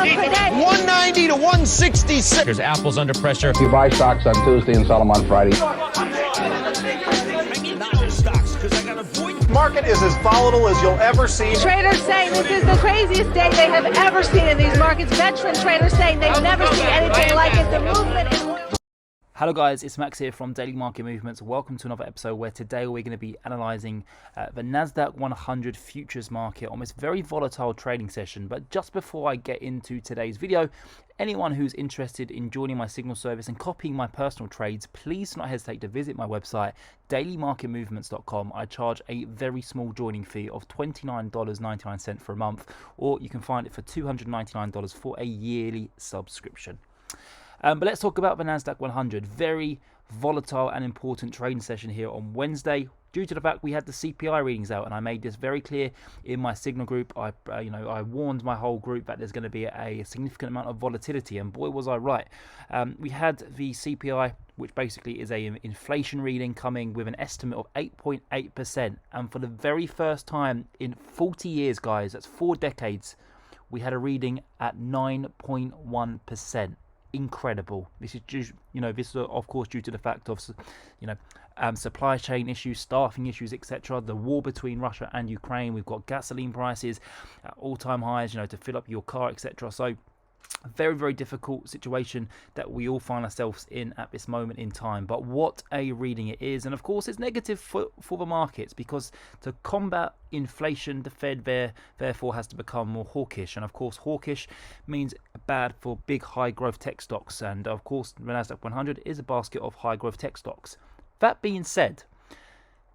190 to 166. There's Apple's under pressure. You buy stocks on Tuesday and sell them on Friday. Market is as volatile as you'll ever see. Traders saying this is the craziest day they have ever seen in these markets. Veteran traders saying they've never seen anything like it. The movement in oil. Hello guys, it's Max here from Daily Market Movements. Welcome to another episode where today we're going to be analysing the Nasdaq100 futures market on this very volatile trading session. But just before I get into today's video, anyone who's interested in joining my Signal service and copying my personal trades, please do not hesitate to visit my website, dailymarketmovements.com. I charge a very small joining fee of $29.99 for a month, or you can find it for $299 for a yearly subscription. But let's talk about the Nasdaq100. Very volatile and important trading session here on Wednesday, due to the fact we had the CPI readings out, and I made this very clear in my Signal group. I warned my whole group that there's going to be a significant amount of volatility, and boy was I right. We had the CPI, which basically is a inflation reading, coming with an estimate of 8.8%, and for the very first time in 40 years, guys, that's 4 decades, we had a reading at 9.1%. Incredible. This is just, this is of course due to the fact of, supply chain issues, staffing issues, etc. The war between Russia and Ukraine. We've got gasoline prices at all-time highs, to fill up your car, etc. So a very, very difficult situation that we all find ourselves in at this moment in time. But what a reading it is. And of course, it's negative for the markets, because to combat inflation, the Fed therefore has to become more hawkish. And of course, hawkish means bad for big high growth tech stocks. And of course, the Nasdaq100 is a basket of high growth tech stocks. That being said,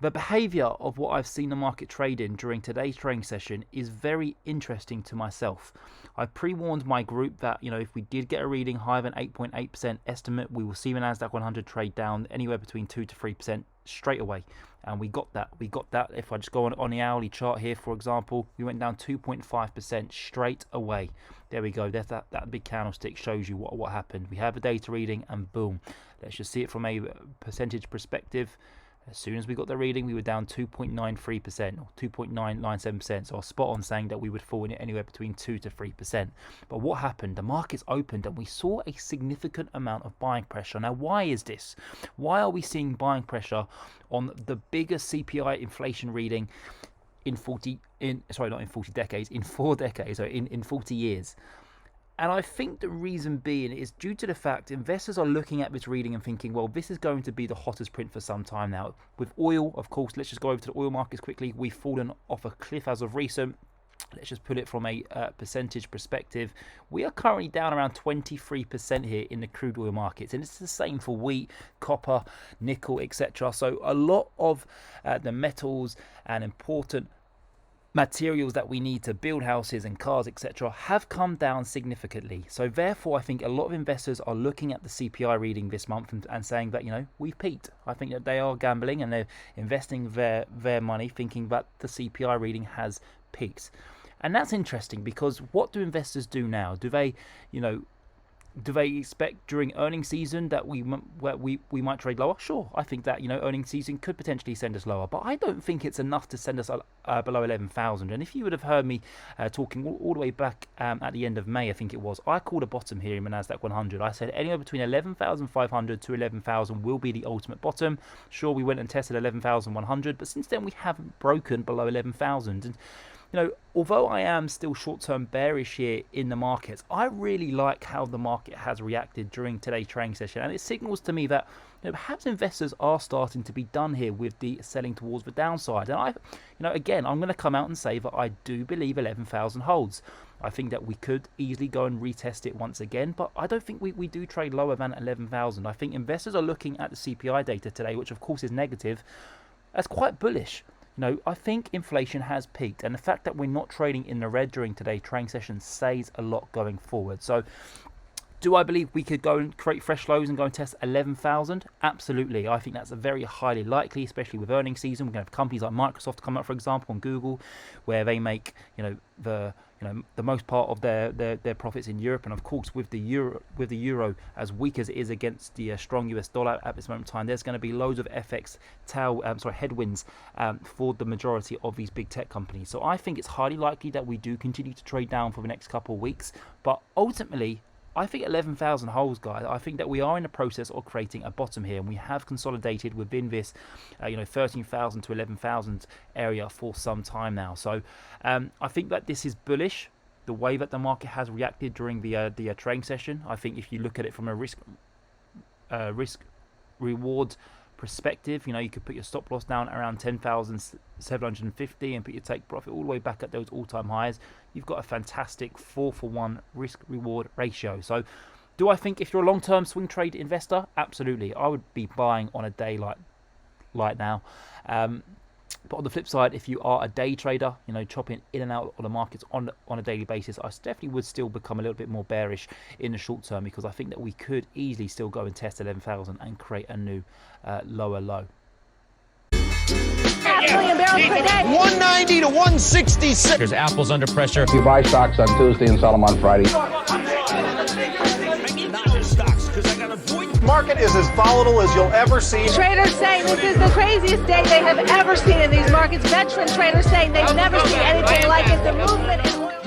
the behavior of what I've seen the market trade in during today's trading session is very interesting to myself. I pre-warned my group that, if we did get a reading higher than 8.8% estimate, we will see the Nasdaq100 trade down anywhere between 2 to 3% straight away. And we got that. If I just go on the hourly chart here, for example, we went down 2.5% straight away. There we go. There's that big candlestick shows you what happened. We have a data reading and boom. Let's just see it from a percentage perspective. As soon as we got the reading, we were down 2.93% or 2.997%. So I was spot on saying that we would fall in it anywhere between 2 to 3%. But what happened? The markets opened and we saw a significant amount of buying pressure. Now, why is this? Why are we seeing buying pressure on the biggest CPI inflation reading in 4 decades, so in 40 years? And I think the reason being is due to the fact investors are looking at this reading and thinking, well, this is going to be the hottest print for some time now. With oil, of course, let's just go over to the oil markets quickly. We've fallen off a cliff as of recent. Let's just put it from a percentage perspective. We are currently down around 23% here in the crude oil markets. And it's the same for wheat, copper, nickel, etc. So a lot of the metals and important materials that we need to build houses and cars, etc., have come down significantly. So therefore, I think a lot of investors are looking at the CPI reading this month and saying that, we've peaked. I think that they are gambling and they're investing their money thinking that the CPI reading has peaked. And that's interesting, because what do investors do now? Do they expect during earnings season that we might trade lower? Sure, I think that earnings season could potentially send us lower, but I don't think it's enough to send us below 11,000. And if you would have heard me talking all the way back at the end of May, I think it was, I called a bottom here in the Nasdaq100. I said anywhere between 11,500 to 11,000 will be the ultimate bottom. Sure, we went and tested 11,100, but since then we haven't broken below 11,000. And although I am still short-term bearish here in the markets, I really like how the market has reacted during today's trading session, and it signals to me that perhaps investors are starting to be done here with the selling towards the downside. And again, I'm going to come out and say that I do believe 11,000 holds. I think that we could easily go and retest it once again, but I don't think we do trade lower than 11,000. I think investors are looking at the CPI data today, which of course is negative, as quite bullish. I think inflation has peaked, and the fact that we're not trading in the red during today's trading session says a lot going forward. So do I believe we could go and create fresh lows and go and test 11,000? Absolutely. I think that's a very highly likely, especially with earnings season. We're going to have companies like Microsoft come up, for example, and Google, where they make, the the most part of their profits in Europe, and of course with the euro as weak as it is against the strong US dollar at this moment in time, there's going to be loads of FX headwinds for the majority of these big tech companies. So I think it's highly likely that we do continue to trade down for the next couple of weeks, but ultimately I think 11,000 holes, guys. I think that we are in the process of creating a bottom here, and we have consolidated within this, 13,000 to 11,000 area for some time now. So I think that this is bullish. The way that the market has reacted during the trading session, I think if you look at it from a risk reward perspective, you could put your stop loss down around 10,750 and put your take profit all the way back at those all-time highs. You've got a fantastic 4-for-1 risk reward ratio. So do I think if you're a long-term swing trade investor? Absolutely. I would be buying on a day like now. But on the flip side, if you are a day trader, chopping in and out of the markets on a daily basis, I definitely would still become a little bit more bearish in the short term, because I think that we could easily still go and test 11,000 and create a new lower low. 190 to 166. There's Apple's under pressure. You buy stocks on Tuesday and sell them on Friday. Market is as volatile as you'll ever see. Traders saying this is the craziest day they have ever seen in these markets. Veteran traders saying they've never seen anything like it. The movement in